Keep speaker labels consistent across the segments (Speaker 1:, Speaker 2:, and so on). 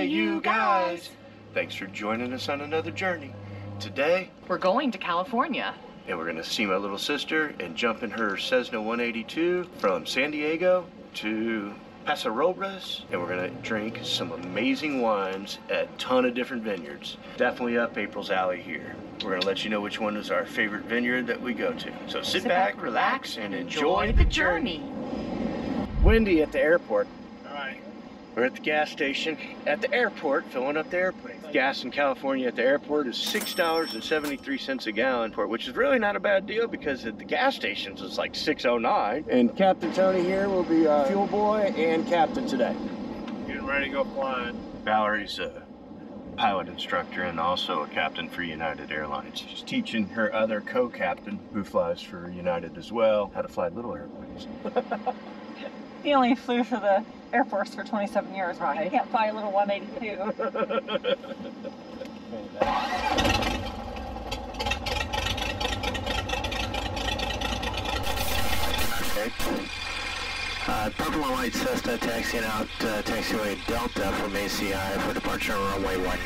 Speaker 1: Hey, you guys! Thanks for joining us on another journey. Today,
Speaker 2: we're going to California.
Speaker 1: And we're gonna see my little sister and jump in her Cessna 182 from San Diego to Paso Robles, and we're gonna drink some amazing wines at a ton of different vineyards. Definitely up April's alley here. We're gonna let you know which one is our favorite vineyard that we go to. So sit back, relax, and enjoy the journey. Windy at the airport. All right. We're at the gas station at the airport, filling up the airplane. Gas in California at the airport is $6.73 a gallon, which is really not a bad deal because at the gas stations it's like $6.09. And Captain Tony here will be our fuel boy and captain today.
Speaker 3: Getting ready to go flying.
Speaker 1: Valerie's a pilot instructor and also a captain for United Airlines. She's teaching her other co-captain, who flies for United as well, how to fly little airplanes.
Speaker 4: He only flew for the Air Force for 27 years, right? He can't fly a little 182.
Speaker 5: Purple and white Cessna taxiing out taxiway Delta from ACI for departure on runway 19.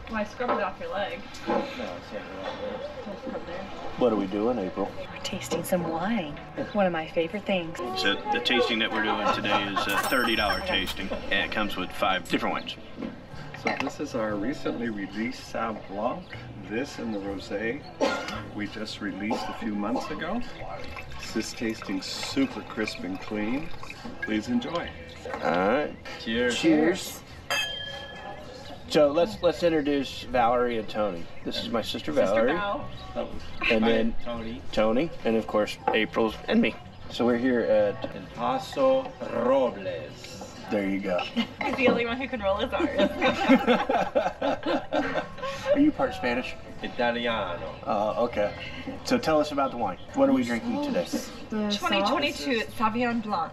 Speaker 4: I scrubbed it off your leg.
Speaker 1: What are we doing, April?
Speaker 2: We're tasting some wine. One of my favorite things.
Speaker 1: So the tasting that we're doing today is a $30 tasting, and it comes with 5 different wines.
Speaker 3: So this is our recently released Sauv Blanc. This and the Rosé we just released a few months ago. This is tasting super crisp and clean. Please enjoy.
Speaker 1: All right.
Speaker 3: Cheers.
Speaker 1: Cheers. So let's introduce Valerie and Tony. This is my sister Valerie, and then Tony, and of course April and me. So we're here at
Speaker 6: Paso Robles.
Speaker 1: There you go.
Speaker 4: He's the only one who can roll his R's.
Speaker 1: Are you part Spanish?
Speaker 6: Italiano.
Speaker 1: Okay. So tell us about the wine. What are we drinking today?
Speaker 4: 2022 Sauvignon Blanc.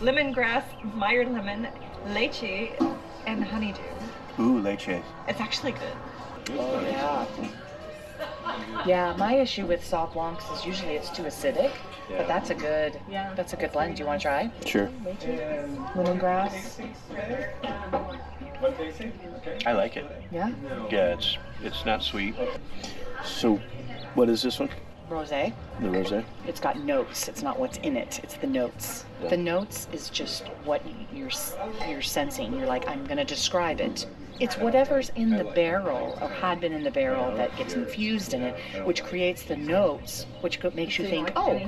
Speaker 4: Lemongrass, Meyer lemon, lychee, and honeydew.
Speaker 1: Ooh, leche.
Speaker 4: It's actually good.
Speaker 2: Oh, yeah. Yeah, my issue with Sauv Blancs is usually it's too acidic, but that's a good blend. Do you want to try?
Speaker 1: Sure.
Speaker 2: Lemongrass.
Speaker 1: I like it.
Speaker 2: Yeah.
Speaker 1: Yeah, it's not sweet. So, what is this one?
Speaker 2: Rosé.
Speaker 1: The rosé.
Speaker 2: It's got notes. It's not what's in it. It's the notes.
Speaker 1: Yeah.
Speaker 2: The notes is just what you're sensing. You're like, I'm going to describe it. It's whatever's in the barrel or had been in the barrel that gets infused in it, which creates the notes, which makes you think, oh,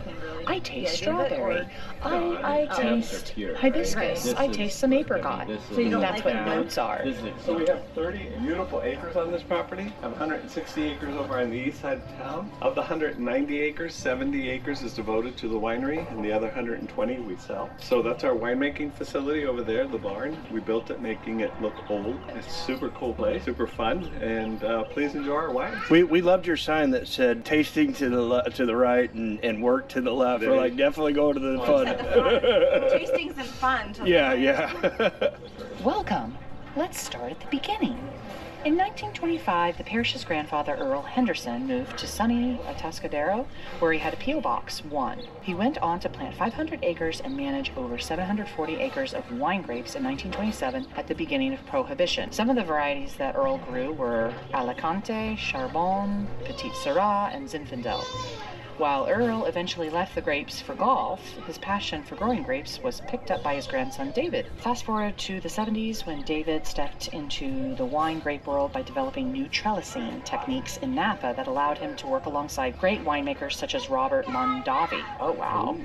Speaker 2: I taste strawberry. I taste hibiscus. I taste some apricot. That's what notes are.
Speaker 3: So we have 30 beautiful acres on this property. I have 160 acres over on the east side of town. Of the 190 acres, 70 acres is devoted to the winery, and the other 120 we sell. So that's our winemaking facility over there, the barn. We built it making it look old. It's super cool place, super fun, and please enjoy our wines.
Speaker 1: We loved your sign that said tasting to the right and work to the left. We're like definitely going to the fun.
Speaker 4: Tastings and fun.
Speaker 1: Yeah.
Speaker 2: Welcome. Let's start at the beginning. In 1925, the Parrish's grandfather, Earl Henderson, moved to sunny Atascadero, where he had a P.O. Box 1. He went on to plant 500 acres and manage over 740 acres of wine grapes in 1927 at the beginning of Prohibition. Some of the varieties that Earl grew were Alicante, Charbon, Petit Syrah, and Zinfandel. While Earl eventually left the grapes for golf, his passion for growing grapes was picked up by his grandson David. Fast forward to the 70s when David stepped into the wine grape world by developing new trellising techniques in Napa that allowed him to work alongside great winemakers such as Robert Mondavi. Oh, wow.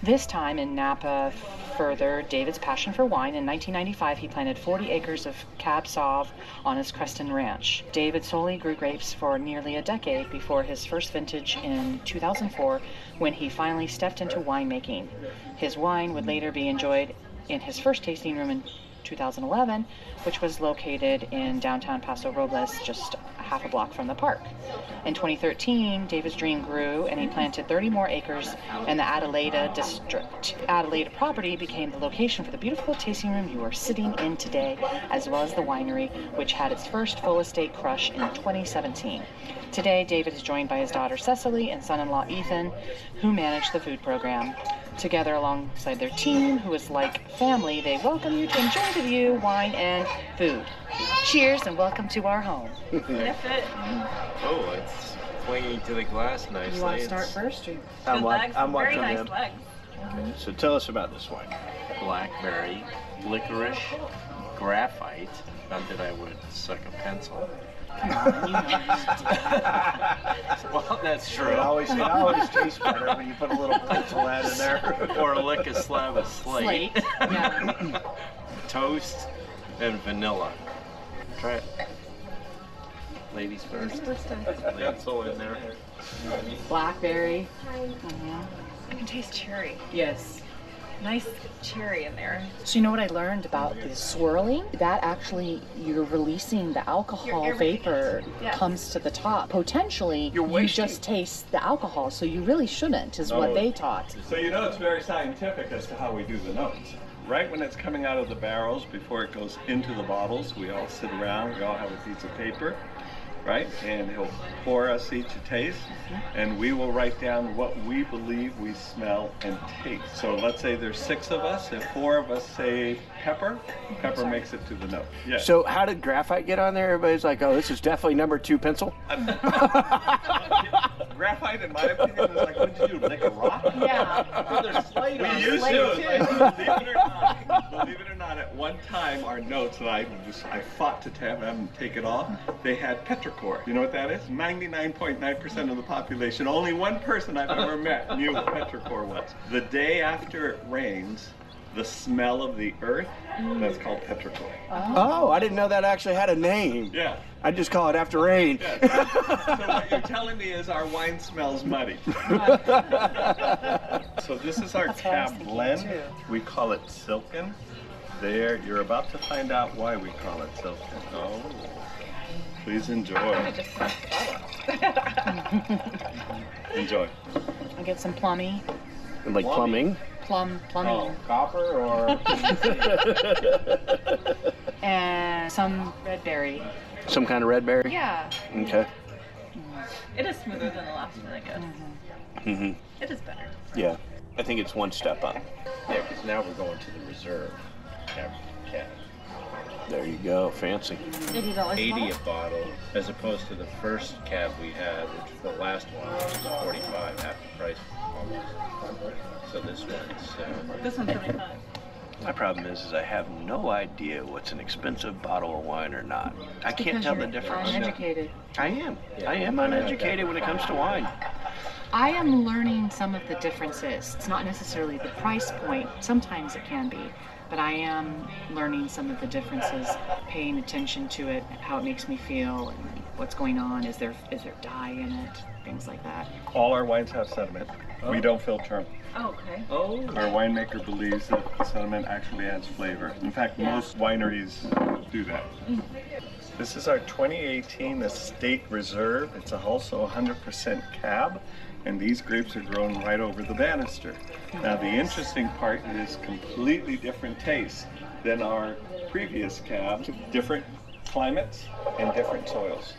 Speaker 2: This time in Napa furthered David's passion for wine. In 1995, he planted 40 acres of Cab Sauv on his Creston Ranch. David solely grew grapes for nearly a decade before his first vintage in 2004, when he finally stepped into winemaking. His wine would later be enjoyed in his first tasting room in 2011, which was located in downtown Paso Robles, just half a block from the park. In 2013, David's dream grew and he planted 30 more acres in the Adelaida district. Adelaida property became the location for the beautiful tasting room you are sitting in today, as well as the winery, which had its first full estate crush in 2017. Today, David is joined by his daughter Cecily and son-in-law Ethan, who manage the food program. Together alongside their team, who is like family, they welcome you to enjoy the view, wine, and food. Cheers and welcome to our home.
Speaker 4: Sniff it.
Speaker 6: Oh, it's clinging to the glass nicely.
Speaker 2: You want to start first? Or...
Speaker 4: Good legs.
Speaker 1: I'm
Speaker 4: Very
Speaker 1: watching
Speaker 4: nice
Speaker 1: them.
Speaker 4: legs.
Speaker 1: Okay, so tell us about this wine.
Speaker 6: Blackberry, licorice, graphite. Not that I would suck a pencil.
Speaker 2: Come on, you know.
Speaker 6: Well, that's true.
Speaker 1: It always tastes better when you put a little pencil ad in there.
Speaker 6: Or lick a slab of slate.
Speaker 2: Slate. Yeah.
Speaker 6: Toast and vanilla. Try it. Ladies first. Pencil in there.
Speaker 2: Blackberry.
Speaker 4: I can taste cherry.
Speaker 2: Yes.
Speaker 4: Nice cherry in there.
Speaker 2: So you know what I learned about the swirling? That actually, you're releasing the alcohol vapor
Speaker 4: Yes.
Speaker 2: comes to the top. Potentially,
Speaker 1: You're
Speaker 2: you
Speaker 1: wasting.
Speaker 2: just taste the alcohol, so you really shouldn't, is what they taught.
Speaker 3: So you know it's very scientific as to how we do the notes. Right when it's coming out of the barrels, before it goes into the bottles, we all sit around, we all have a piece of paper, right? And he'll pour us each a taste, and we will write down what we believe we smell and taste. So let's say there's 6 of us. If 4 of us say pepper, pepper makes it to the note. Yeah.
Speaker 1: So how did graphite get on there? Everybody's like, oh, this is definitely number 2 pencil.
Speaker 3: Graphite, in my opinion, is like, what did you do, lick a rock?
Speaker 2: Yeah.
Speaker 6: There's slate on
Speaker 3: We
Speaker 6: it.
Speaker 3: used to. Believe it or not, at one time, our notes that I fought to have them take it off, they had petrichor. You know what that is? 99.9% of the population, only one person I've ever met knew what petrichor was. The day after it rains, the smell of the earth, that's called petrichor.
Speaker 1: Oh, I didn't know that actually had a name.
Speaker 3: Yeah.
Speaker 1: I just call it after rain.
Speaker 3: Yeah. So what you're telling me is our wine smells muddy. So this is our
Speaker 2: That's what I was
Speaker 3: cab
Speaker 2: thinking,
Speaker 3: blend.
Speaker 2: too.
Speaker 3: We call it silken. There, you're about to find out why we call it silken. Oh, please enjoy. Enjoy.
Speaker 2: I'll get some plummy.
Speaker 1: Like plumbing.
Speaker 2: Plumbing.
Speaker 6: Oh, copper or
Speaker 2: And some red berry.
Speaker 1: Some kind of red berry?
Speaker 2: Yeah.
Speaker 1: Okay.
Speaker 4: It is smoother than the last one, I guess.
Speaker 1: Mm-hmm.
Speaker 4: It is better.
Speaker 1: Yeah. I think it's one step up.
Speaker 6: yeah, because now we're going to the reserve. Cab.
Speaker 1: There you go. Fancy.
Speaker 4: $80
Speaker 6: 80 a bottle, as opposed to the first cab we had, which was the last one, which was 45, half the price almost. So this one's
Speaker 4: This one's 75.
Speaker 1: My problem is I have no idea what's an expensive bottle of wine or not. I can't tell the difference.
Speaker 2: Uneducated.
Speaker 1: I am. I am uneducated when it comes to wine.
Speaker 2: I am learning some of the differences. It's not necessarily the price point. Sometimes it can be. But I am learning some of the differences, paying attention to it, how it makes me feel, and what's going on. Is there dye in it? Things like that.
Speaker 3: All our wines have sediment. We don't filter them.
Speaker 4: Oh, okay.
Speaker 3: Our winemaker believes that the sediment actually adds flavor. In fact, most wineries do that. This is our 2018 Estate Reserve. It's also 100% cab, and these grapes are grown right over the banister. Now the interesting part is completely different tastes than our previous cabs. Different climates and different soils.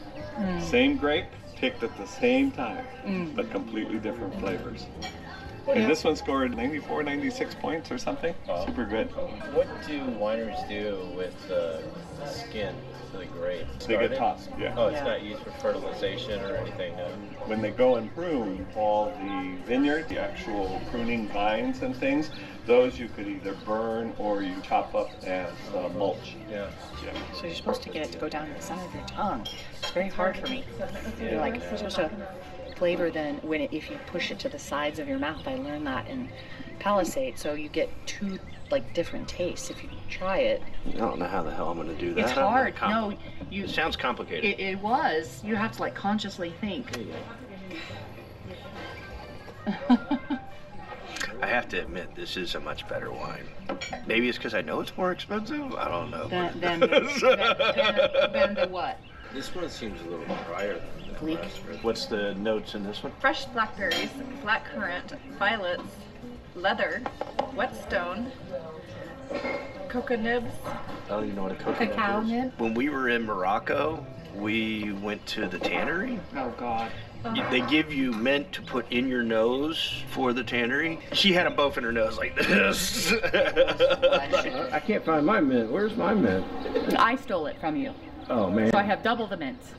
Speaker 3: Same grape, picked at the same time, but completely different flavors. And this one scored 94, 96 points or something. Super good.
Speaker 6: What do wineries do with the skin to the grape?
Speaker 3: They get tossed, yeah.
Speaker 6: Oh, it's not used for fertilization or anything, no?
Speaker 3: When they go and prune, all the vineyard, the actual pruning vines and things, those you could either burn or you chop up as mulch.
Speaker 6: Yeah.
Speaker 2: So you're supposed to get it to go down to the center of your tongue. It's very hard for me. You're like supposed to flavor then if you push it to the sides of your mouth. I learned that in Palisade. So you get two like different tastes if you try it.
Speaker 1: I don't know how the hell I'm going to do that.
Speaker 2: It's hard. No,
Speaker 1: It sounds complicated.
Speaker 2: It was. You have to like consciously think.
Speaker 1: I have to admit, this is a much better wine. Maybe it's because I know it's more expensive. I don't know.
Speaker 2: Than the what?
Speaker 6: This one seems a little drier than the
Speaker 2: Bleak.
Speaker 6: rest.
Speaker 1: What's the notes in this one?
Speaker 4: Fresh blackberries, blackcurrant, violets, leather, whetstone, cocoa nibs.
Speaker 1: I don't even know what a coconut
Speaker 2: Cacao
Speaker 1: is.
Speaker 2: nib?
Speaker 1: When we were in Morocco, we went to the tannery.
Speaker 2: Oh God.
Speaker 1: They give you mint to put in your nose for the tannery. She had them both in her nose like this.
Speaker 7: I can't find my mint. Where's my mint?
Speaker 2: I stole it from you.
Speaker 7: Oh, man.
Speaker 2: So I have double the mints.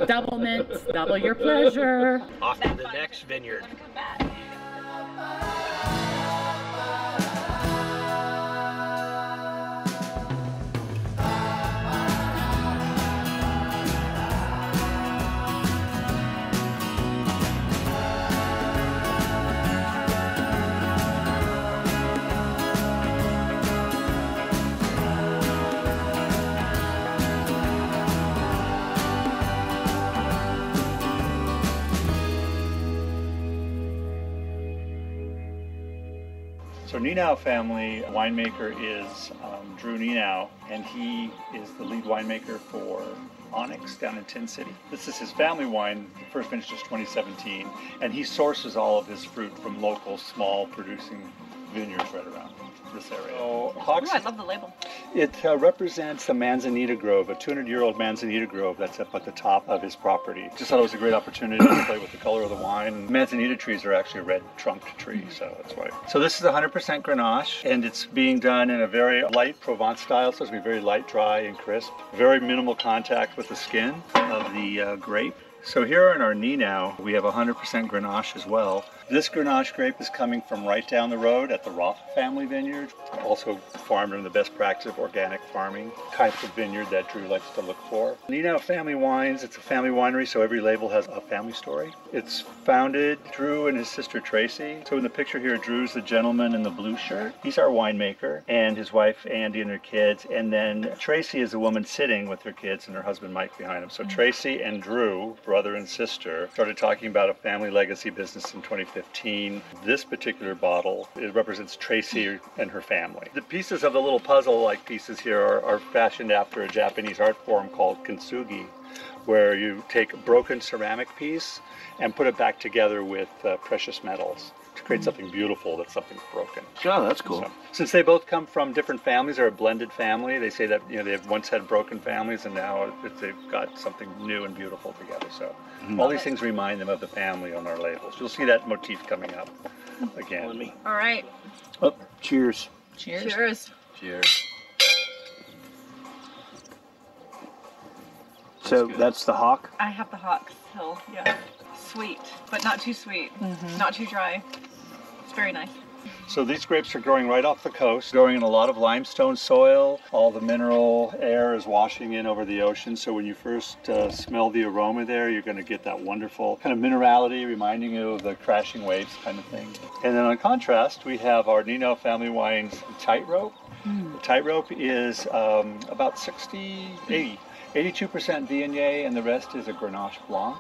Speaker 2: Double mints, double your pleasure.
Speaker 1: Off to the next vineyard.
Speaker 8: So Nenow Family winemaker is Drew Nenow, and he is the lead winemaker for Onyx down in Tin City. This is his family wine. The first vintage is 2017, and he sources all of his fruit from local, small producing vineyards right around this area. So,
Speaker 4: Ooh, I love the label.
Speaker 8: it represents the Manzanita Grove, a 200-year-old Manzanita Grove that's up at the top of his property. Just thought it was a great opportunity to play with the color of the wine. Manzanita trees are actually a red-trunked tree, so that's why. So this is 100% Grenache, and it's being done in a very light Provence style, so it's going to be very light, dry, and crisp. Very minimal contact with the skin of the grape. So here in our Nenow, we have 100% Grenache as well. This Grenache grape is coming from right down the road at the Rhône Family Vineyard, also farmed in the best practice of organic farming type of vineyard that Drew likes to look for. Nenow Family Wines, it's a family winery, so every label has a family story. It's founded Drew and his sister Tracy. So in the picture here, Drew's the gentleman in the blue shirt. He's our winemaker, and his wife Andy and their kids, and then Tracy is the woman sitting with her kids and her husband Mike behind them. So Tracy and Drew, brother and sister, started talking about a family legacy business in 2015. This particular bottle, it represents Tracy and her family. The pieces of the little puzzle-like pieces here are fashioned after a Japanese art form called kintsugi, where you take a broken ceramic piece and put it back together with precious metals to create something beautiful that's something broken.
Speaker 1: Oh, that's cool.
Speaker 8: So, since they both come from different families, they're a blended family. They say that they've once had broken families, and now they've got something new and beautiful together. So all these things remind them of the family on our labels. You'll see that motif coming up again.
Speaker 4: All right.
Speaker 1: Oh, cheers.
Speaker 2: Cheers.
Speaker 4: Cheers.
Speaker 6: Cheers.
Speaker 1: So that's the Hawk.
Speaker 4: I have the Hawks Hill. Yeah. Sweet, but not too sweet. Not too dry. It's very nice.
Speaker 8: So these grapes are growing right off the coast, growing in a lot of limestone soil. All the mineral air is washing in over the ocean. So when you first smell the aroma there, you're going to get that wonderful kind of minerality, reminding you of the crashing waves kind of thing. And then on contrast, we have our Nenow Family Wines Tightrope. The Tightrope is about 82% Viognier, and the rest is a Grenache Blanc.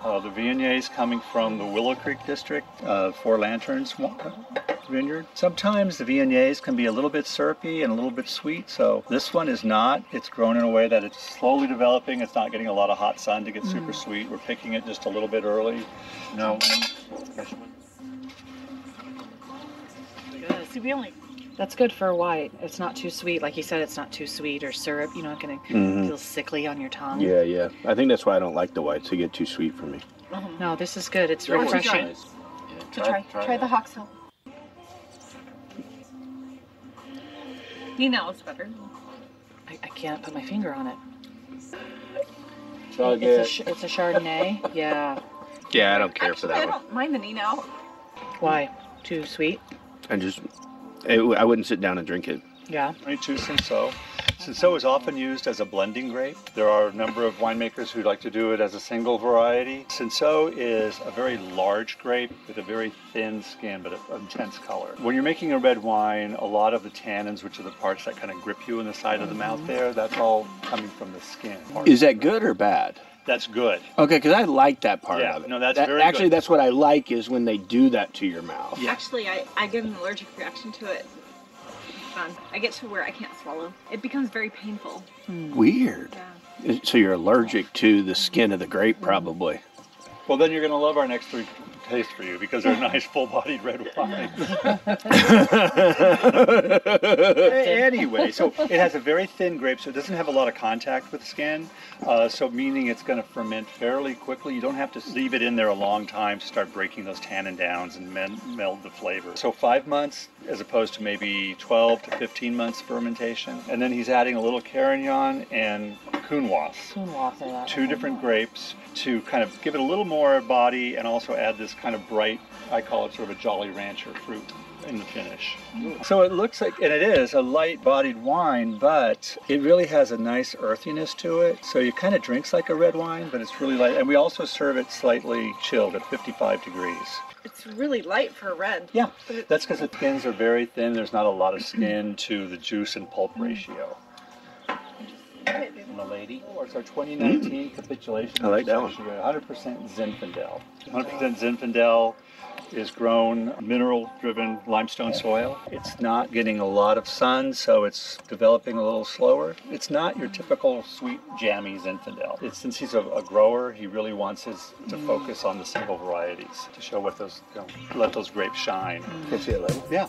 Speaker 8: The Viognier is coming from the Willow Creek district, Four Lanterns vineyard. Sometimes the Viogniers can be a little bit syrupy and a little bit sweet, so this one is not. It's grown in a way that it's slowly developing. It's not getting a lot of hot sun to get super sweet. We're picking it just a little bit early. No.
Speaker 4: See, we only.
Speaker 2: That's good for a white. It's not too sweet. Like you said, it's not too sweet or syrup. You're not going to feel sickly on your tongue.
Speaker 1: Yeah, yeah. I think that's why I don't like the whites. They get too sweet for me.
Speaker 2: No, this is good. It's
Speaker 4: Try.
Speaker 2: refreshing.
Speaker 6: Nice.
Speaker 4: To try the Hawks Hill. Nenow is better.
Speaker 2: I can't put my finger on it.
Speaker 1: So
Speaker 2: It's a Chardonnay. Yeah.
Speaker 1: Yeah, I don't care for
Speaker 4: Actually,
Speaker 1: that
Speaker 4: I
Speaker 1: one.
Speaker 4: don't mind the Nenow.
Speaker 2: Why? Too sweet?
Speaker 1: I wouldn't sit down and drink it.
Speaker 2: Yeah.
Speaker 8: 22 Cinsault. Cinsault is often used as a blending grape. There are a number of winemakers who like to do it as a single variety. Cinsault is a very large grape with a very thin skin but an intense color. When you're making a red wine, a lot of the tannins, which are the parts that kind of grip you in the side of the mouth there, that's all coming from the skin.
Speaker 1: Is that good or bad?
Speaker 8: That's good.
Speaker 1: Okay, because I like that part
Speaker 8: Yeah,
Speaker 1: of it.
Speaker 8: no, that's very
Speaker 1: Actually,
Speaker 8: good.
Speaker 1: that's what I like is when they do that to your mouth.
Speaker 8: Yeah.
Speaker 4: Actually, I get an allergic reaction to it. I get to where I can't swallow. It becomes very painful.
Speaker 1: Weird.
Speaker 4: Yeah.
Speaker 1: So you're allergic to the skin of the grape, probably.
Speaker 8: Well, then you're going to love our next three tastes for you because they're nice, full-bodied red wines. Anyway, so it has a very thin grape, so it doesn't have a lot of contact with the skin. So meaning it's going to ferment fairly quickly. You don't have to leave it in there a long time to start breaking those tannin downs and meld the flavor. So 5 months as opposed to maybe 12 to 15 months fermentation. And then he's adding a little Carignan and Counoise. Two different grapes to kind of give it a little more body and also add this kind of bright, I call it sort of a Jolly Rancher fruit in the finish. So it looks like, and it is a light-bodied wine, but it really has a nice earthiness to it. So it kind of drinks like a red wine, but it's really light. And we also serve it slightly chilled at 55 degrees.
Speaker 4: It's really light for a red.
Speaker 8: Yeah, that's because the skins are very thin. There's not a lot of skin to the juice and pulp ratio. Milady. It's our 2019 capitulation.
Speaker 1: I like that one.
Speaker 8: 100% Zinfandel. 100% Zinfandel is grown mineral-driven limestone soil. It's not getting a lot of sun, so it's developing a little slower. It's not your typical sweet, jammy Zinfandel. Since he's a grower, he really wants to focus on the single varieties to show what those, let those grapes shine.
Speaker 1: Can I see it later?
Speaker 8: Yeah.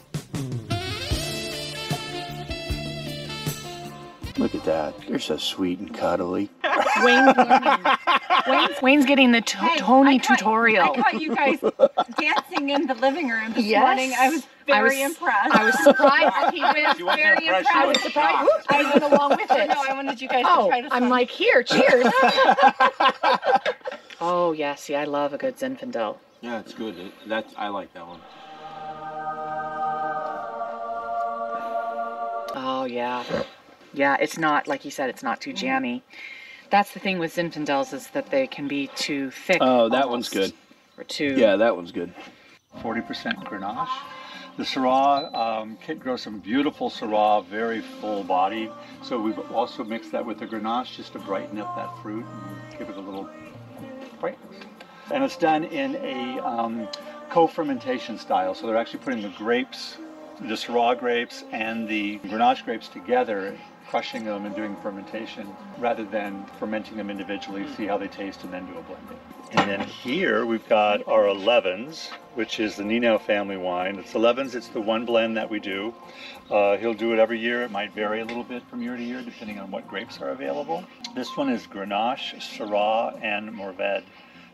Speaker 1: Look at that. They're so sweet and cuddly.
Speaker 2: Wayne's learning. Wayne's getting the Tony tutorial.
Speaker 4: I caught you guys dancing in the living room this morning. I was very impressed.
Speaker 2: I was surprised. He was
Speaker 4: very impressed.
Speaker 2: I was surprised. I went along with it.
Speaker 4: No, I wanted you guys to try this
Speaker 2: I'm
Speaker 4: one.
Speaker 2: like, here, cheers. Oh, yeah, see, I love a good Zinfandel.
Speaker 6: Yeah, it's good. I like that one.
Speaker 2: Oh, yeah. Yeah, it's not, like you said, it's not too jammy. That's the thing with Zinfandels is that they can be too thick.
Speaker 1: Oh, that one's good.
Speaker 2: Or too...
Speaker 1: Yeah, that one's good.
Speaker 8: 40% Grenache. The Syrah, Kit grows some beautiful Syrah, very full bodied. So we've also mixed that with the Grenache just to brighten up that fruit and give it a little brightness. And it's done in a co-fermentation style. So they're actually putting the grapes, the Syrah grapes and the Grenache grapes together, crushing them and doing fermentation rather than fermenting them individually, see how they taste and then do a blending. And then here we've got our 11s, which is the Nenow Family Wine. It's 11s, it's the one blend that we do. He'll do it every year. It might vary a little bit from year to year depending on what grapes are available. This one is Grenache, Syrah, and Mourvedre.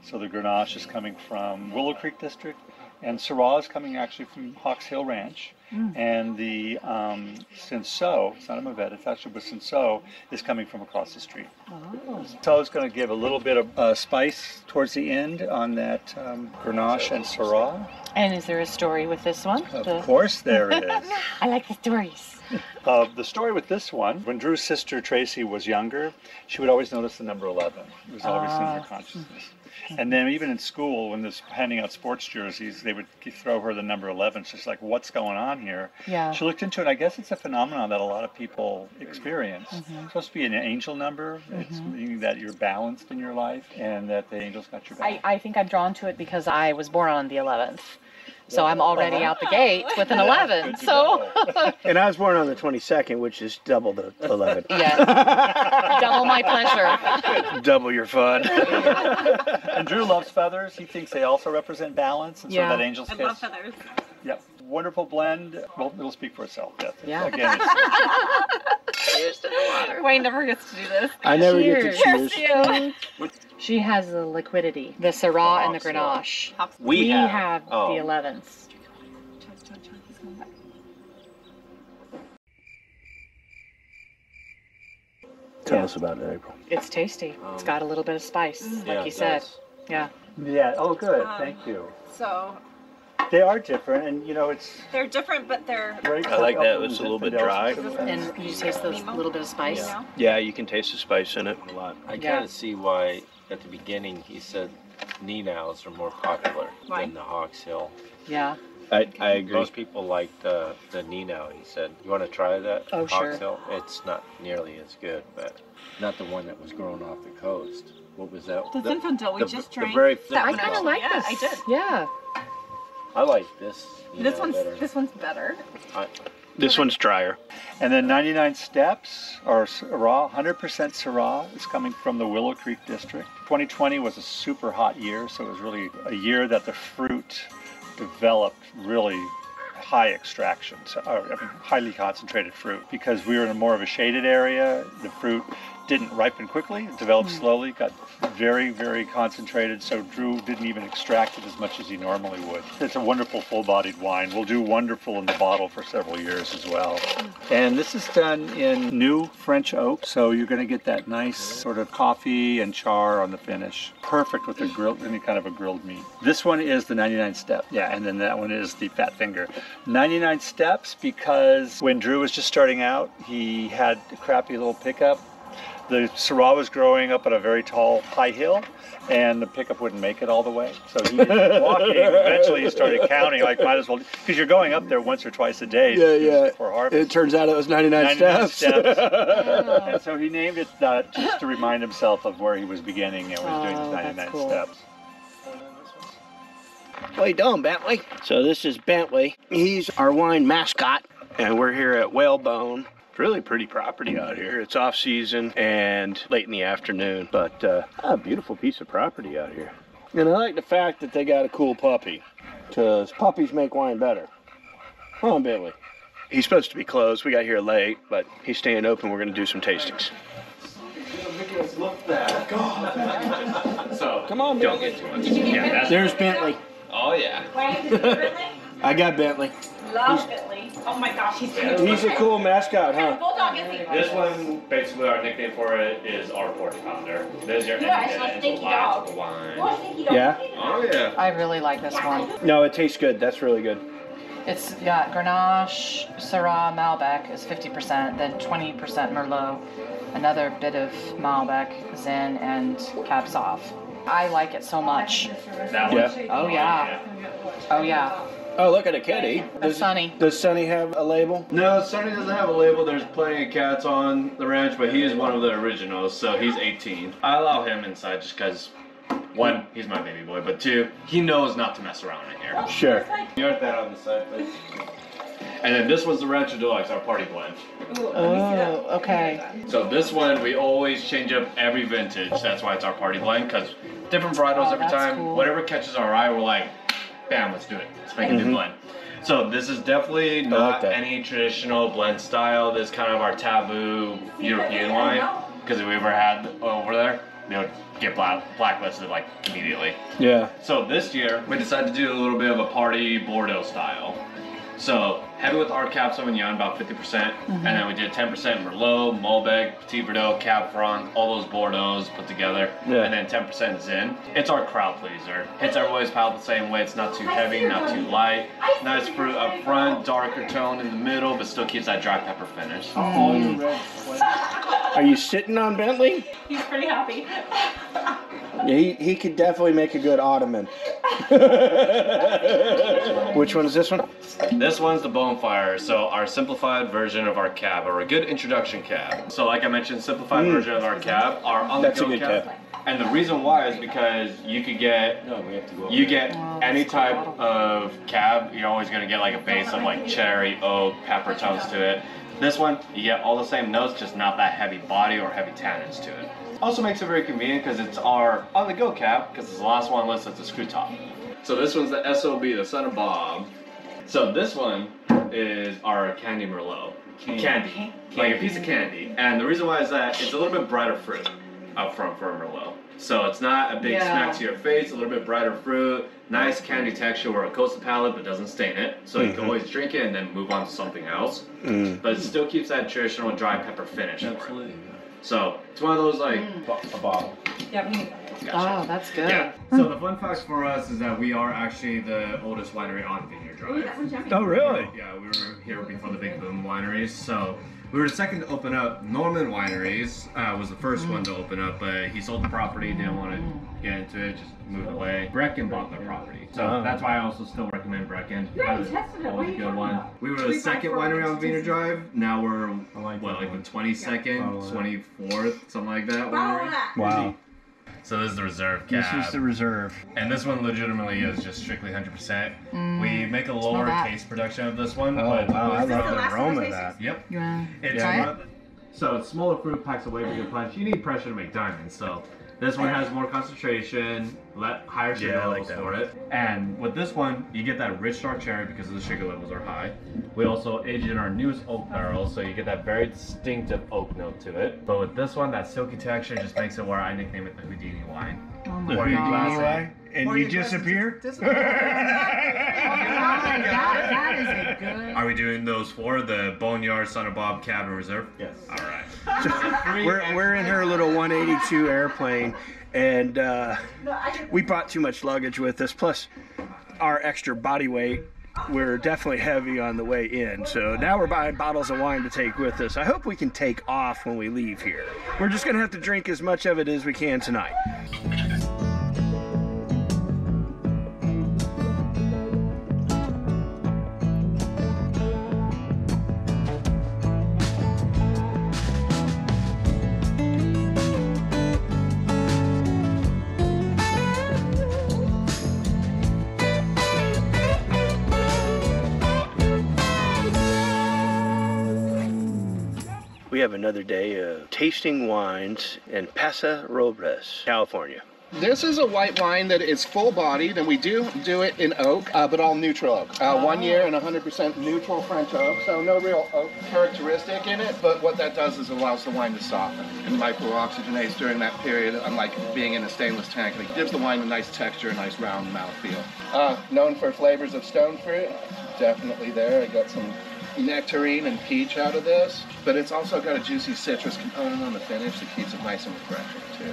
Speaker 8: So the Grenache is coming from Willow Creek District, and Syrah is coming actually from Hawks Hill Ranch. And the Cinsault, it's not a Mourvedre, it's actually with Cinsault, is coming from across the street. So it's going to give a little bit of spice towards the end on that Grenache and Syrah.
Speaker 2: And is there a story with this one?
Speaker 8: Of course there is.
Speaker 2: I like the stories.
Speaker 8: The story with this one, when Drew's sister Tracy was younger, she would always notice the number 11. It was always in her consciousness. And then even in school, when they're handing out sports jerseys, they would throw her the number 11. She's like, what's going on here?
Speaker 2: Yeah.
Speaker 8: She looked into it. I guess it's a phenomenon that a lot of people experience. It's supposed to be an angel number. It's meaning that you're balanced in your life and that the angels got your back.
Speaker 2: I think I'm drawn to it because I was born on the 11th. So I'm already out the gate with an 11. So
Speaker 1: And I was born on the 22nd, which is double the 11.
Speaker 2: yeah, double my pleasure.
Speaker 1: Double your fun.
Speaker 8: And Drew loves feathers. He thinks they also represent balance. And so that angel's
Speaker 4: I
Speaker 8: kiss.
Speaker 4: love feathers.
Speaker 8: Yep. Wonderful blend. Well, it'll speak for itself.
Speaker 2: Yeah.
Speaker 8: Again,
Speaker 4: Cheers to the water. Wayne never gets to do this.
Speaker 1: I never get to
Speaker 2: Cheers.
Speaker 1: choose.
Speaker 2: She has the liquidity, the Syrah and the Grenache.
Speaker 6: We have.
Speaker 2: the 11s.
Speaker 1: Tell us about it, April.
Speaker 2: It's tasty. It's got a little bit of spice, like you said. Yeah.
Speaker 8: yeah. Oh, good. Thank you.
Speaker 4: So,
Speaker 8: They are different, and you know,
Speaker 4: They're different, but they're
Speaker 8: very
Speaker 1: I like that. It's a little bit dry.
Speaker 2: And you taste the little bit of spice?
Speaker 4: you know?
Speaker 1: Yeah, you can taste the spice in it.
Speaker 6: A lot. I
Speaker 2: Yeah.
Speaker 6: kind of see why at the beginning he said Nenows are more popular
Speaker 4: Why?
Speaker 6: than the Hawks Hill.
Speaker 2: Yeah.
Speaker 1: I agree.
Speaker 6: Most people like the Nenow. He said, "You want to try that?"
Speaker 2: Oh,
Speaker 6: Hawks
Speaker 2: sure.
Speaker 6: Hill? It's not nearly as good, but not the one that was grown off the coast. What was that?
Speaker 4: The Zinfandel we just drank.
Speaker 6: The very
Speaker 4: that
Speaker 2: I
Speaker 4: one
Speaker 2: kind of like
Speaker 4: yeah,
Speaker 2: this.
Speaker 4: I did.
Speaker 2: Yeah.
Speaker 6: I like this.
Speaker 4: This
Speaker 6: Nenow
Speaker 4: one's
Speaker 6: better.
Speaker 4: better.
Speaker 1: This one's drier.
Speaker 8: And then 99 Steps, or Syrah, 100% Syrah, is coming from the Willow Creek district. 2020 was a super hot year, so it was really a year that the fruit developed really high extraction, highly concentrated fruit. Because we were in more of a shaded area, the fruit didn't ripen quickly, it developed slowly, got very, very concentrated, so Drew didn't even extract it as much as he normally would. It's a wonderful full-bodied wine. Will do wonderful in the bottle for several years as well. And this is done in new French oak, so you're going to get that nice sort of coffee and char on the finish. Perfect with any kind of a grilled meat. This one is the 99 Step, yeah, and then that one is the Fat Finger. 99 Steps because when Drew was just starting out, he had a crappy little pickup. The Syrah was growing up on a very tall, high hill, and the pickup wouldn't make it all the way. So he was walking. Eventually, he started counting, like, might as well, because you're going up there once or twice a day before harvest.
Speaker 1: It turns out it was 99 steps.
Speaker 8: And so he named it that just to remind himself of where he was beginning and was doing the 99
Speaker 2: cool.
Speaker 8: steps.
Speaker 1: What you doing, Bentley? So this is Bentley. He's our wine mascot, and we're here at Whalebone. Really pretty property out here. It's off season and late in the afternoon, but a beautiful piece of property out here. And I like the fact that they got a cool puppy, because puppies make wine better. Come on, Bentley. He's supposed to be closed. We got here late, but he's staying open. We're going to do some tastings.
Speaker 6: So
Speaker 1: Come on,
Speaker 6: don't
Speaker 1: Bentley.
Speaker 6: get too much. Yeah, that's.
Speaker 1: There's Bentley.
Speaker 6: Oh yeah.
Speaker 1: I got Bentley.
Speaker 4: Love Bentley. Oh my gosh, he's cute.
Speaker 1: He's a cool mascot, huh?
Speaker 4: Bulldog, is he?
Speaker 9: This one, basically our nickname for it is our porch pounder. There's your
Speaker 4: Yeah, it's
Speaker 9: engine
Speaker 4: like
Speaker 9: and
Speaker 4: stinky
Speaker 9: live
Speaker 4: dog.
Speaker 9: the wine.
Speaker 4: What, stinky dog?
Speaker 1: Yeah?
Speaker 9: Oh yeah.
Speaker 2: I really like this one.
Speaker 1: No, it tastes good. That's really good.
Speaker 2: It's got Grenache, Syrah, Malbec is 50%, then 20% Merlot, another bit of Malbec, Zin, and Cab Sauv. I like it so much.
Speaker 9: That one?
Speaker 1: Yeah.
Speaker 2: Oh yeah. Oh yeah.
Speaker 1: Oh, look at a kitty.
Speaker 2: That's Sonny.
Speaker 1: Does Sonny have a label?
Speaker 9: No, Sonny doesn't have a label. There's plenty of cats on the ranch, but he is one of the originals, so he's 18. I allow him inside just because, one, he's my baby boy, but two, he knows not to mess around in here.
Speaker 1: Sure.
Speaker 9: You want that on the side, please? And then this one's the Rancho Deluxe, our party blend.
Speaker 2: Oh, okay.
Speaker 9: So this one, we always change up every vintage. That's why it's our party blend, because different varietals
Speaker 2: Oh,
Speaker 9: every
Speaker 2: that's
Speaker 9: time.
Speaker 2: cool.
Speaker 9: Whatever catches our eye, we're like, bam, let's do it. Let's make a new blend. So this is definitely
Speaker 1: like
Speaker 9: not
Speaker 1: that.
Speaker 9: any traditional blend style. This is kind of our taboo European wine, because if we ever had over there, they would get blacklisted like immediately.
Speaker 1: Yeah.
Speaker 9: So this year, we decided to do a little bit of a party Bordeaux style. So heavy with our Cab Sauvignon, about 50%, and then we did 10% Merlot, Malbec, Petit Verdot, Cab Franc, all those Bordeaux put together,
Speaker 1: Yeah.
Speaker 9: and then 10% Zin. It's our crowd pleaser. Hits everybody's palate the same way. It's not too heavy, not too light. Nice fruit up front, darker tone in the middle, but still keeps that dry pepper finish.
Speaker 1: Are you sitting on Bentley?
Speaker 4: He's pretty happy.
Speaker 1: Yeah, he could definitely make a good ottoman. Which one is this one?
Speaker 9: This one's the Bonfire, so our simplified version of our cab, or a good introduction cab. So like I mentioned, simplified version of our cab, our
Speaker 1: That's a
Speaker 9: on-the-go
Speaker 1: good
Speaker 9: cab.
Speaker 1: cab.
Speaker 9: And the reason why is because you could get, any type of cab, you're always gonna get like a base of like cherry, oak, pepper tones to it. This one, you get all the same notes, just not that heavy body or heavy tannins to it. Also makes it very convenient because it's our on-the-go cab, because it's the last one listed as a screw top. So this one's the SOB, the Son of Bob. So this one is our Candy Merlot. Candy. Like a piece of candy. And the reason why is that it's a little bit brighter fruit up front for a Merlot. So it's not a big smack to your face, a little bit brighter fruit, nice candy texture where it coats the palate but doesn't stain it. So you can always drink it and then move on to something else. But it still keeps that traditional dry pepper finish for it. So it's one of those like a bottle.
Speaker 4: Yeah,
Speaker 2: Oh, that's good.
Speaker 9: Yeah. So the fun fact for us is that we are actually the oldest winery on Vineyard Drive.
Speaker 7: Oh, really?
Speaker 9: Yeah, we were here before the big boom wineries. So we were the second to open up. Norman Wineries was the first one to open up, but he sold the property, didn't want to get into it, just moved away. Brecken bought the property. So that's why I also still recommend Brecken. That was always a good one. We were the second winery on Vineyard Drive. Now we're, what, like the 22nd, 24th, something like that winery.
Speaker 7: Wow.
Speaker 9: So this is the reserve cab.
Speaker 7: This is the reserve.
Speaker 9: And this one legitimately is just strictly 100%. We make a lower taste production of this one.
Speaker 7: Oh,
Speaker 9: but
Speaker 7: wow, I love the aroma of that.
Speaker 9: Yep.
Speaker 2: Yeah.
Speaker 9: It's so it's smaller fruit, packs away bigger punch. You need pressure to make diamonds. So this one has more concentration, higher sugar levels for it. And with this one, you get that rich dark cherry because the sugar levels are high. We also aged in our newest oak barrel, so you get that very distinctive oak note to it. But with this one, that silky texture just makes it where I nickname it the Houdini wine.
Speaker 2: Oh my
Speaker 9: Or
Speaker 2: God.
Speaker 7: Anyway, and you disappear?
Speaker 2: That is a good.
Speaker 9: Are we doing those four? The Boneyard, Son of Bob, Cab, and Reserve?
Speaker 3: Yes.
Speaker 9: All right.
Speaker 7: We're in her little 182 airplane, and we brought too much luggage with us, plus our extra body weight. We're definitely heavy on the way in, so now we're buying bottles of wine to take with us. I hope we can take off when we leave here. We're just gonna have to drink as much of it as we can tonight. We have another day of tasting wines in Paso Robles, California.
Speaker 10: This is a white wine that is full-bodied, and we do it in oak, but all neutral oak. 1 year and 100% neutral French oak, so no real oak characteristic in it, but what that does is allows the wine to soften and micro-oxygenates during that period, unlike being in a stainless tank. It gives the wine a nice texture, a nice round mouthfeel. Known for flavors of stone fruit, definitely there. I got some nectarine and peach out of this, but it's also got a juicy citrus component on the finish that keeps it nice and refreshing too.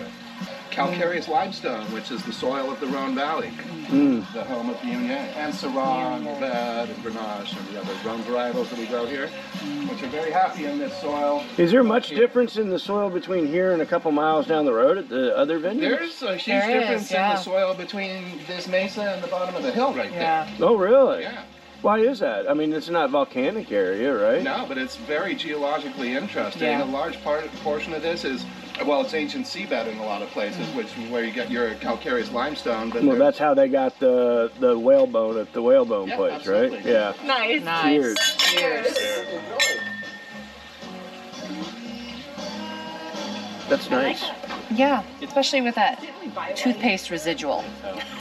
Speaker 10: Calcareous limestone, which is the soil of the Rhône Valley, the home of Viognier, and Syrah, and Mourvedre, and Grenache, and the other Rhône varietals that we grow here, which are very happy in this soil.
Speaker 7: Is there much difference in the soil between here and a couple miles down the road at the other vineyards?
Speaker 10: There's a huge difference in the soil between this mesa and the bottom of the hill right there.
Speaker 7: Oh, really?
Speaker 10: Yeah.
Speaker 7: Why is that? I mean, it's not a volcanic area, right?
Speaker 10: No, but it's very geologically interesting. A large portion of this is, well, it's ancient seabed in a lot of places, where you get your calcareous limestone. But
Speaker 7: well, that's how they got the whalebone at the Whalebone place,
Speaker 10: absolutely.
Speaker 7: right? Yeah.
Speaker 4: Nice.
Speaker 7: Cheers.
Speaker 4: Cheers.
Speaker 7: That's nice.
Speaker 2: Yeah, especially with that toothpaste residual.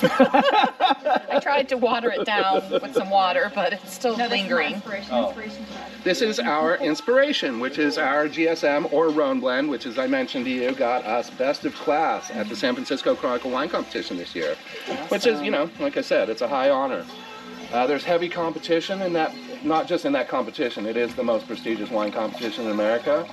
Speaker 2: I tried to water it down with some water, but it's still lingering.
Speaker 10: This is our inspiration, which is our GSM or Rhône blend, which, as I mentioned to you, got us best of class at the San Francisco Chronicle Wine Competition this year, which is, you know, like I said, it's a high honor. There's heavy competition in that, not just in that competition, it is the most prestigious wine competition in America.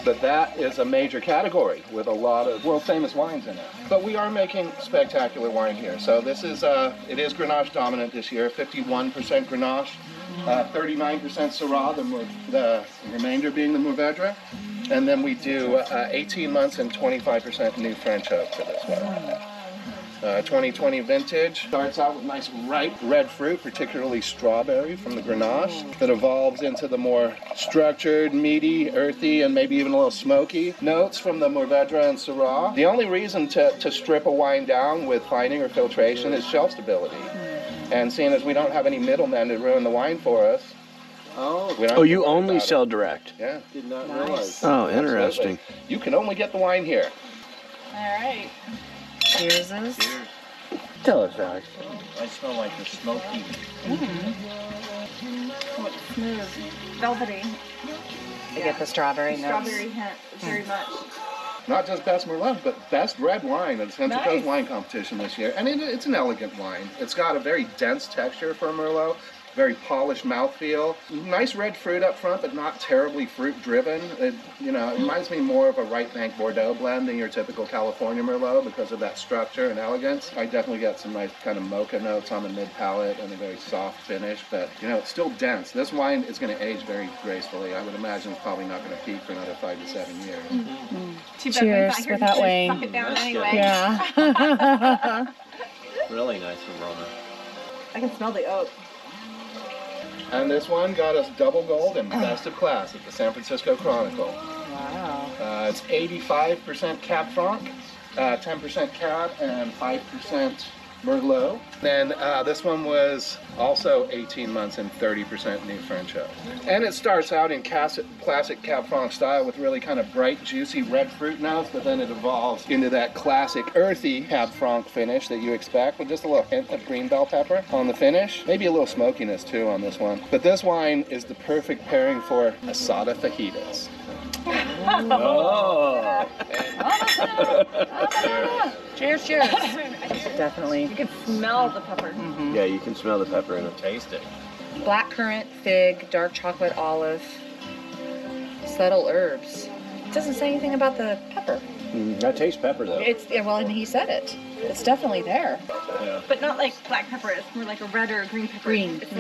Speaker 10: But that is a major category with a lot of world-famous wines in it. But we are making spectacular wine here. So this is, it is Grenache dominant this year, 51% Grenache, 39% Syrah, the remainder being the Mourvedre. And then we do 18 months and 25% new French oak for this one. 2020 vintage. Starts out with nice ripe red fruit, particularly strawberry from the Grenache, that evolves into the more structured, meaty, earthy, and maybe even a little smoky notes from the Mourvedre and Syrah. The only reason to strip a wine down with fining or filtration is shelf stability. And seeing as we don't have any middlemen to ruin the wine for us,
Speaker 7: you only sell direct?
Speaker 10: Yeah.
Speaker 3: Did not realize.
Speaker 7: Oh, interesting.
Speaker 10: Absolutely. You can only get the wine here.
Speaker 4: All right.
Speaker 2: Cheers.
Speaker 7: Tell us, Alex.
Speaker 6: I smell like the smoky.
Speaker 4: Oh, it's smooth, velvety.
Speaker 2: I get the strawberry notes.
Speaker 4: Strawberry hint very much.
Speaker 10: Not just best Merlot, but best red wine at the Central Coast Wine Competition this year. And it's an elegant wine. It's got a very dense texture for a Merlot. very polished mouthfeel. Nice red fruit up front, but not terribly fruit driven. It reminds me more of a right bank Bordeaux blend than your typical California Merlot because of that structure and elegance. I definitely get some nice kind of mocha notes on the mid palate and a very soft finish, but it's still dense. This wine is going to age very gracefully. I would imagine it's probably not going to peak for another 5 to 7 years.
Speaker 4: Too bad
Speaker 2: Cheers
Speaker 4: we're not
Speaker 2: without
Speaker 4: here
Speaker 2: weighing.
Speaker 4: to suck it down
Speaker 6: That's
Speaker 4: anyway.
Speaker 2: Yeah.
Speaker 6: Really nice aroma.
Speaker 4: I can smell the oak.
Speaker 10: And this one got us double gold and best of class at the San Francisco Chronicle.
Speaker 2: Wow.
Speaker 10: It's 85% Cab Franc, 10% Cab, and 5% Merlot. Then this one was also 18 months and 30% New French oak. And it starts out in classic Cab Franc style with really kind of bright, juicy red fruit notes, but then it evolves into that classic earthy Cab Franc finish that you expect with just a little hint of green bell pepper on the finish. Maybe a little smokiness too on this one. But this wine is the perfect pairing for asada fajitas.
Speaker 6: Oh!
Speaker 2: Cheers, cheers. Definitely.
Speaker 4: You can smell the pepper.
Speaker 1: Yeah, you can smell the pepper in it.
Speaker 6: Taste it.
Speaker 2: Blackcurrant, fig, dark chocolate, olive, subtle herbs. It doesn't say anything about the pepper.
Speaker 1: I taste pepper though.
Speaker 2: Well, and he said it. It's definitely there.
Speaker 6: Yeah.
Speaker 4: But not like black pepper. It's more like a red or a green pepper.
Speaker 2: Green.
Speaker 4: It's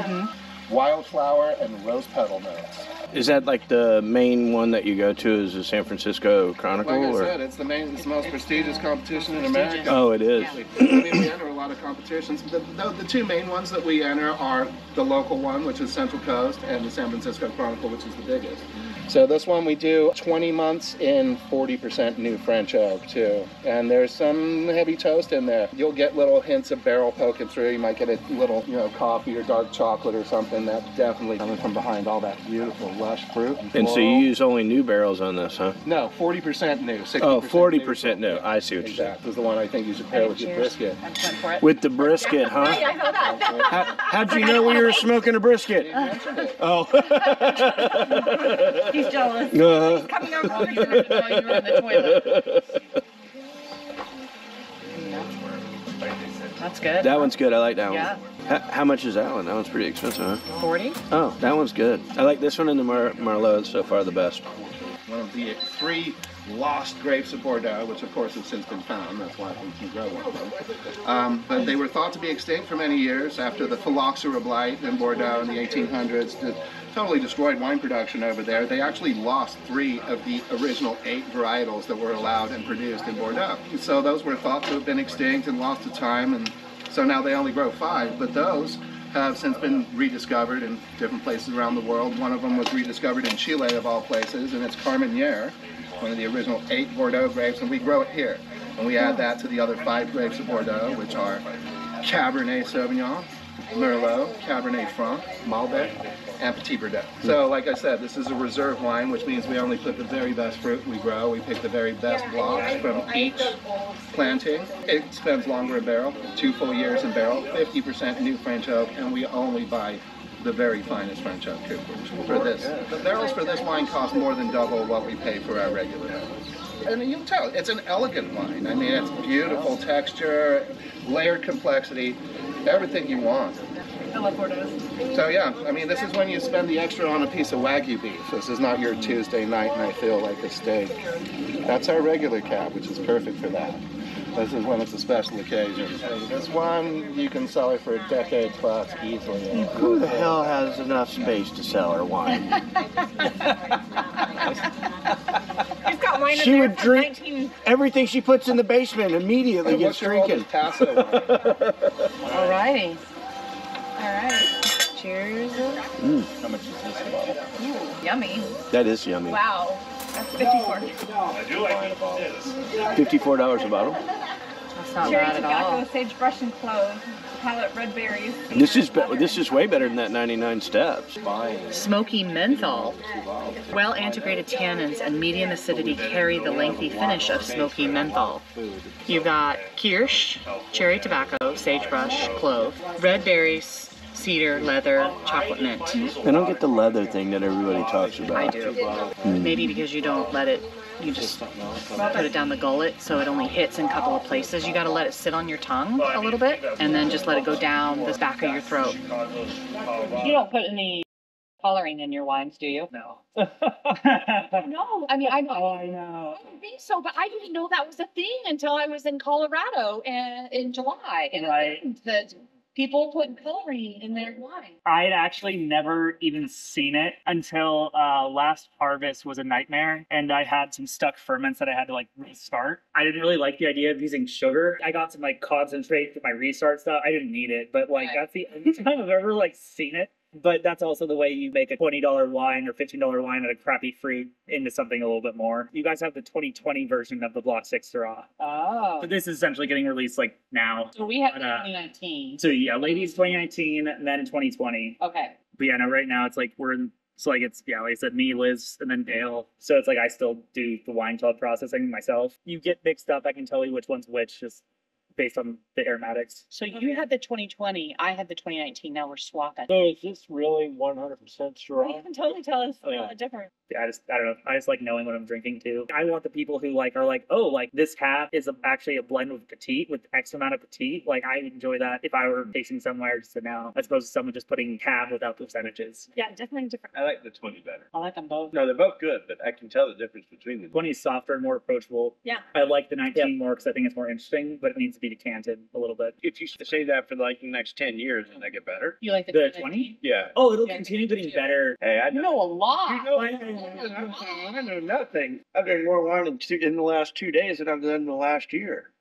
Speaker 10: Wildflower and rose petal notes.
Speaker 1: Is that like the main one that you go to? Is the San Francisco Chronicle?
Speaker 10: Like I
Speaker 1: or?
Speaker 10: said, it's the most prestigious competition in America.
Speaker 1: Oh, it is.
Speaker 10: I mean, we enter a lot of competitions. The two main ones that we enter are the local one, which is Central Coast, and the San Francisco Chronicle, which is the biggest. So this one we do 20 months in 40% New French oak too. And there's some heavy toast in there. You'll get little hints of barrel poking through. You might get a little, coffee or dark chocolate or something. That's definitely coming from behind all that beautiful lush fruit.
Speaker 1: And so you use only new barrels on this, huh?
Speaker 10: No, 40% new. 60%
Speaker 1: Oh, 40% new. I see what you're saying.
Speaker 10: That was the one I think you should pair with your brisket.
Speaker 4: I just went for it.
Speaker 1: With the brisket, huh?
Speaker 4: I know that.
Speaker 1: How'd you know we were smoking a brisket? Oh.
Speaker 4: He's jealous.
Speaker 1: Uh-huh.
Speaker 4: Coming over.
Speaker 2: Oh, you were in the toilet. That's good.
Speaker 1: That one's good. I like that one.
Speaker 2: Yeah.
Speaker 1: How much is that one? That one's pretty expensive, huh?
Speaker 2: 40?
Speaker 1: Oh, that one's good. I like this one and the Merlot so far the best.
Speaker 10: One of the 3 lost grapes of Bordeaux, which of course have since been found. That's why we can grow one of them. But they were thought to be extinct for many years after the phylloxera blight in Bordeaux in the 1800s. Totally destroyed wine production over there. They actually lost 3 of the original 8 varietals that were allowed and produced in Bordeaux. So those were thought to have been extinct and lost to time, and so now they only grow 5, but those have since been rediscovered in different places around the world. One of them was rediscovered in Chile, of all places, and it's Carmenere, one of the original 8 Bordeaux grapes, and we grow it here. And we add that to the other 5 grapes of Bordeaux, which are Cabernet Sauvignon, Merlot, Cabernet Franc, Malbec, and Petit Verdot. So like I said, this is a reserve wine, which means we only put the very best fruit we grow. We pick the very best blocks from each planting. It spends longer in barrel, 2 full years in barrel, 50% New French oak, and we only buy the very finest French oak coopers for this. The barrels for this wine cost more than double what we pay for our regular barrels. And you can tell, it's an elegant wine. I mean, it's beautiful texture, layered complexity, everything you want.
Speaker 4: I love Bordeaux.
Speaker 10: So yeah, I mean, this is when you spend the extra on a piece of Wagyu beef. This is not your Tuesday night and I feel like a steak. That's our regular cab, which is perfect for that. This is when it's a special occasion. This one, you can sell it for a decade plus easily.
Speaker 1: Who the hell has enough space to sell her wine?
Speaker 4: He's got wine
Speaker 1: She
Speaker 4: in there
Speaker 1: would
Speaker 4: from
Speaker 1: drink
Speaker 4: 19...
Speaker 1: everything she puts in the basement immediately gets
Speaker 10: What's your oldest
Speaker 1: drinking.
Speaker 10: Paso wine?
Speaker 2: Alrighty.
Speaker 4: Alright.
Speaker 2: Cheers.
Speaker 6: How much is this bottle?
Speaker 4: Ooh, yummy.
Speaker 1: That is yummy.
Speaker 4: Wow. That's 54.
Speaker 1: $54 a bottle.
Speaker 2: That's not
Speaker 4: Cherry
Speaker 2: bad at all.
Speaker 4: tobacco, sagebrush, and clove. Palette, red berries.
Speaker 1: This is way better than that 99 steps.
Speaker 2: Smoky menthol. Well integrated tannins and medium acidity carry the lengthy finish of smoky menthol. You've got kirsch, cherry tobacco, sagebrush, clove, red berries, cedar, leather, chocolate mint.
Speaker 7: I don't get the leather thing that everybody talks about.
Speaker 2: I do. Maybe because you don't let it, you just put it down the gullet so it only hits in a couple of places. You got to let it sit on your tongue a little bit and then just let it go down the back of your throat. You don't put any coloring in your wines, do you?
Speaker 11: No.
Speaker 2: No, I mean, I know.
Speaker 11: Oh, I know.
Speaker 2: I don't think so, but I didn't know that was a thing until I was in Colorado and in July. And
Speaker 11: Right.
Speaker 2: that people put coloring in their wine.
Speaker 11: I had actually never even seen it until last harvest was a nightmare, and I had some stuck ferments that I had to like restart. I didn't really like the idea of using sugar. I got some like concentrate for my restart stuff. I didn't need it, but like that's the only time I've ever like seen it. But that's also the way you make a $20 wine or $15 wine out of crappy fruit into something a little bit more. You guys have the 2020 version of the Block 6 Syrah.
Speaker 2: Oh.
Speaker 11: But this is essentially getting released like now.
Speaker 2: So we have
Speaker 11: But,
Speaker 2: 2019.
Speaker 11: So yeah, ladies 2019, men in 2020.
Speaker 2: Okay.
Speaker 11: But yeah, no, right now it's like we're in, so like it's, yeah, like I said, me, Liz, and then Dale. So it's like I still do the wine club processing myself. You get mixed up, I can tell you which one's which, just based on the aromatics.
Speaker 2: So you had the 2020, I had the 2019, now we're swapping.
Speaker 6: So is this really 100% Syrah?
Speaker 2: You can totally tell us
Speaker 11: Oh, yeah.
Speaker 2: the difference.
Speaker 11: Yeah, I don't know. I just like knowing what I'm drinking too. I want the people who like are like, oh, like this cab is actually a blend with petite with X amount of petite. Like I enjoy that if I were tasting somewhere just to now, as opposed to someone just putting cab without percentages.
Speaker 2: Yeah, definitely different.
Speaker 6: I like the 20 better.
Speaker 2: I like them both.
Speaker 6: No, they're both good, but I can tell the difference between them.
Speaker 11: 20 is softer and more approachable.
Speaker 2: Yeah.
Speaker 11: I like the 19 more because I think it's more interesting, but it needs to be decanted a little bit.
Speaker 6: If you say that for like the next 10 years, then they get better.
Speaker 2: You like
Speaker 11: The 20?
Speaker 6: Yeah.
Speaker 11: Oh, it'll
Speaker 2: Yeah,
Speaker 11: continue
Speaker 2: me
Speaker 11: getting
Speaker 2: too.
Speaker 11: better.
Speaker 6: Hey, I
Speaker 2: You
Speaker 6: know.
Speaker 2: know a lot.
Speaker 6: You know, I know nothing. I've done more wine in the last 2 days than I've done in the last year.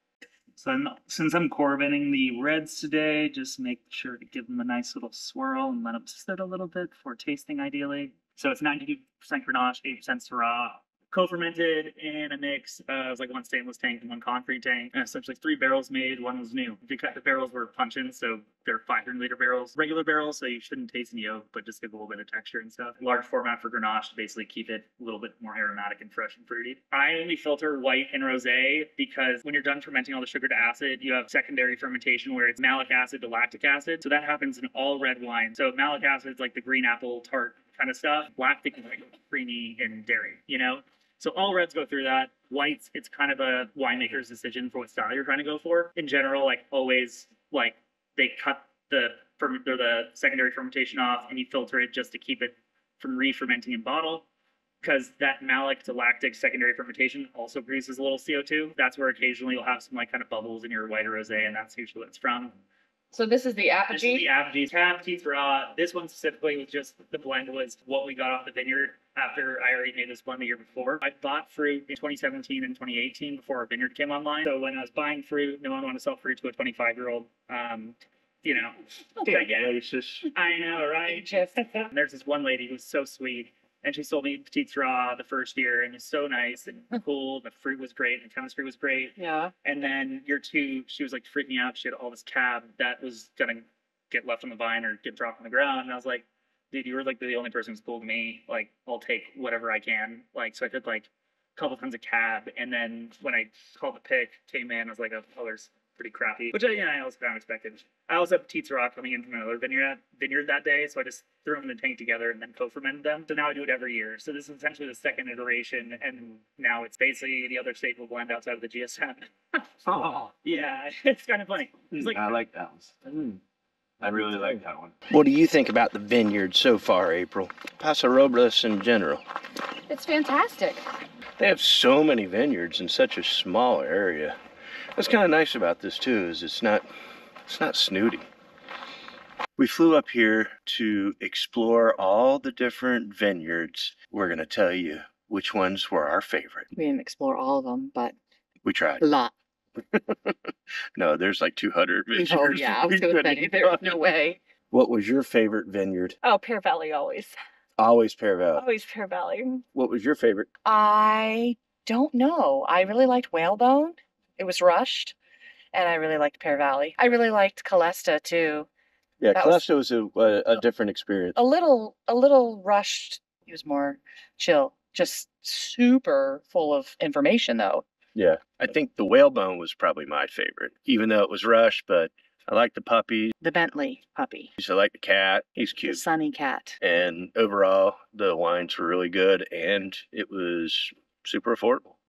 Speaker 11: So since I'm corbining the reds today, just make sure to give them a nice little swirl and let them sit a little bit before tasting ideally. So it's 92% Grenache, 8% Syrah. Co-fermented in a mix of like one stainless tank and one concrete tank. And essentially 3 barrels made, one was new. The barrels were puncheons, so they're 500-liter barrels. Regular barrels, so you shouldn't taste any oak, but just give a little bit of texture and stuff. Large format for Grenache to basically keep it a little bit more aromatic and fresh and fruity. I only filter white and rosé because when you're done fermenting all the sugar to acid, you have secondary fermentation where it's malic acid to lactic acid. So that happens in all red wine. So malic acid is like the green apple tart kind of stuff. Lactic is like creamy and dairy, you know? So all reds go through that. Whites, it's kind of a winemaker's decision for what style you're trying to go for. In general, like always, like they cut the secondary fermentation off and you filter it just to keep it from re-fermenting in bottle. Because that malic to lactic secondary fermentation also produces a little CO2. That's where occasionally you'll have some like kind of bubbles in your white or rosé, and that's usually what it's from.
Speaker 2: So this is the
Speaker 11: This is
Speaker 2: apogee?
Speaker 11: the apogee cab, teeth raw. This one specifically was just the blend was what we got off the vineyard after I already made this blend the year before. I bought fruit in 2017 and 2018 before our vineyard came online. So when I was buying fruit, no one wanted to sell fruit to a 25-year-old. You know,
Speaker 6: Racist.
Speaker 11: I know, right? There's this one lady who's so sweet. And she sold me Petite Syrah the first year, and it's so nice and cool. The fruit was great, and the chemistry was great.
Speaker 2: Yeah.
Speaker 11: And then year 2, she was like freaking out. She had all this cab that was gonna get left on the vine or get dropped on the ground. And I was like, dude, you were like the only person who's cool to me. Like, I'll take whatever I can. Like, so I did like a couple tons of cab, and then when I called the pick, came in, I was like, oh, there's pretty crappy, which I also kind of expected. I also have Petite Syrah coming in from another vineyard that day, so I just threw them in the tank together and then co-fermented them. So now I do it every year. So this is essentially the second iteration, and now it's basically the other staple blend outside of the GSM.
Speaker 6: Oh.
Speaker 11: Yeah, it's kind of funny. It's like,
Speaker 6: I like that one. I really like that one.
Speaker 1: What do you think about the vineyard so far, April? Paso Robles in general.
Speaker 2: It's fantastic.
Speaker 1: They have so many vineyards in such a small area. What's kind of nice about this too is it's not snooty. We flew up here to explore all the different vineyards. We're going to tell you which ones were our favorite.
Speaker 2: We didn't explore all of them, but
Speaker 1: We tried.
Speaker 2: a lot.
Speaker 1: No, there's like 200 vineyards.
Speaker 2: Oh, yeah, I was
Speaker 1: We
Speaker 2: going to
Speaker 1: couldn't
Speaker 2: say, there's
Speaker 1: find.
Speaker 2: no way.
Speaker 1: What was your favorite vineyard?
Speaker 4: Oh, Pear Valley always.
Speaker 1: Always Pear Valley.
Speaker 4: Always Pear Valley.
Speaker 1: What was your favorite?
Speaker 2: I don't know. I really liked Whalebone. It was rushed. And I really liked Pear Valley. I really liked Caelesta too.
Speaker 1: Yeah,
Speaker 2: That was-
Speaker 1: Caelesta was a different experience.
Speaker 2: A little rushed. He was more chill. Just super full of information though.
Speaker 1: Yeah, I think the Whalebone was probably my favorite, even though it was rushed, but I like the puppy.
Speaker 2: The Bentley puppy.
Speaker 1: I like the cat. He's
Speaker 2: The
Speaker 1: cute.
Speaker 2: Sunny cat.
Speaker 1: And overall, the wines were really good, and it was super affordable.